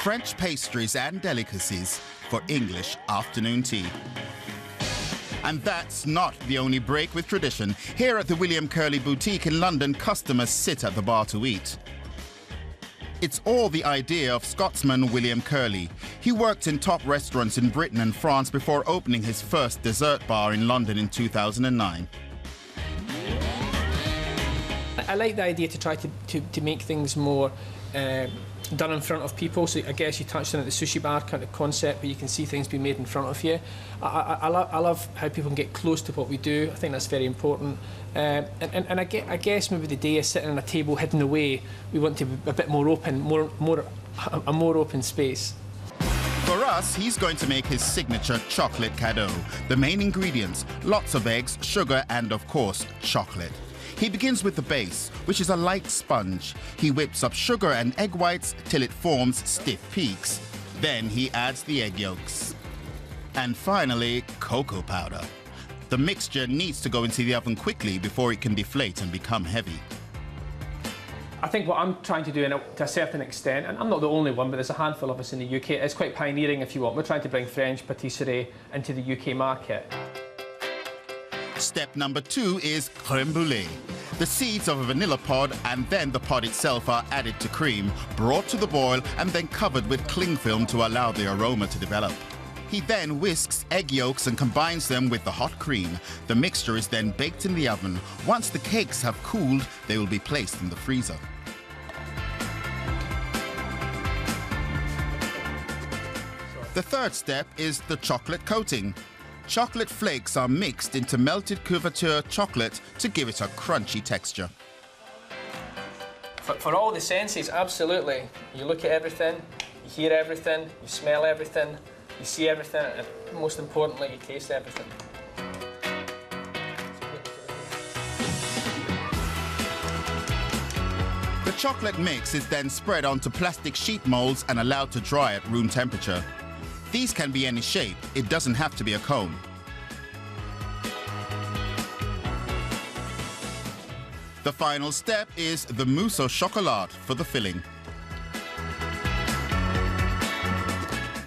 French pastries and delicacies for English afternoon tea. And that's not the only break with tradition. Here at the William Curley boutique in London, customers sit at the bar to eat. It's all the idea of Scotsman William Curley. He worked in top restaurants in Britain and France before opening his first dessert bar in London in 2009. I like the idea to try to make things more done in front of people. So I guess you touched on it, the sushi bar kind of concept, where you can see things being made in front of you. I love how people can get close to what we do. I think that's very important. And I guess maybe the day is sitting on a table hidden away. We want to be a bit more open, a more open space. For us, he's going to make his signature chocolate cadeau. The main ingredients: lots of eggs, sugar, and of course, chocolate. He begins with the base, which is a light sponge. He whips up sugar and egg whites till it forms stiff peaks. Then he adds the egg yolks. And finally, cocoa powder. The mixture needs to go into the oven quickly before it can deflate and become heavy. I think what I'm trying to do, to a certain extent, and I'm not the only one, but there's a handful of us in the UK, it's quite pioneering if you want. We're trying to bring French patisserie into the UK market. Step number 2 is crème brûlée. The seeds of a vanilla pod and then the pod itself are added to cream, brought to the boil and then covered with cling film to allow the aroma to develop. He then whisks egg yolks and combines them with the hot cream. The mixture is then baked in the oven. Once the cakes have cooled, they will be placed in the freezer. The third step is the chocolate coating. Chocolate flakes are mixed into melted couverture chocolate to give it a crunchy texture. For all the senses, absolutely. You look at everything, you hear everything, you smell everything, you see everything, and most importantly, you taste everything. The chocolate mix is then spread onto plastic sheet molds and allowed to dry at room temperature. These can be any shape, it doesn't have to be a cone. The final step is the mousse au chocolat for the filling.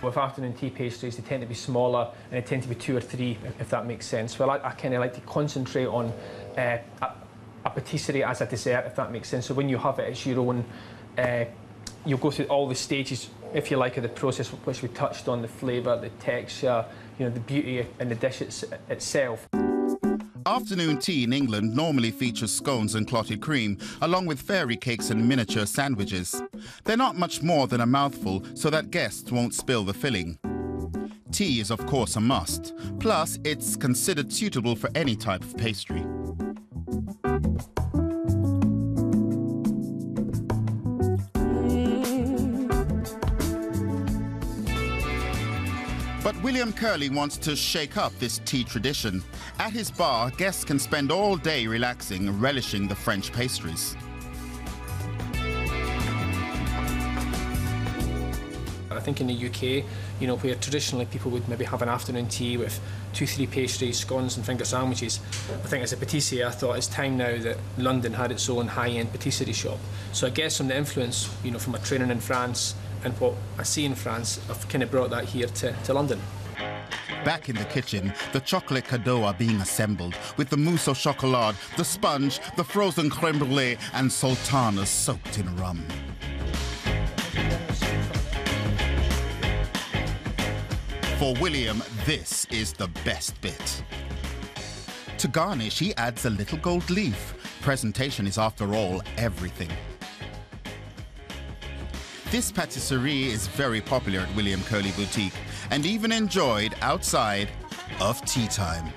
With afternoon tea pastries, they tend to be smaller and they tend to be 2 or 3, if that makes sense. Well, I kind of like to concentrate on a patisserie as a dessert, if that makes sense. So when you have it, it's your own. You'll go through all the stages, if you like, of the process, which we touched on: the flavour, the texture, the beauty in the dish itself. Afternoon tea in England normally features scones and clotted cream, along with fairy cakes and miniature sandwiches. They're not much more than a mouthful, so that guests won't spill the filling. Tea is of course a must, plus it's considered suitable for any type of pastry. But William Curley wants to shake up this tea tradition. At his bar, guests can spend all day relaxing, relishing the French pastries. I think in the UK, where traditionally people would maybe have an afternoon tea with 2, 3 pastries, scones and finger sandwiches, I think as a patissier I thought it's time now that London had its own high-end patisserie shop. So I guess from the influence, from my training in France and what I see in France, I've kind of brought that here to London. Back in the kitchen, the chocolate cadeaux are being assembled with the mousse au chocolat, the sponge, the frozen crème brûlée and sultanas soaked in rum. For William, this is the best bit. To garnish, he adds a little gold leaf. Presentation is, after all, everything. This patisserie is very popular at William Curley Boutique and even enjoyed outside of tea time.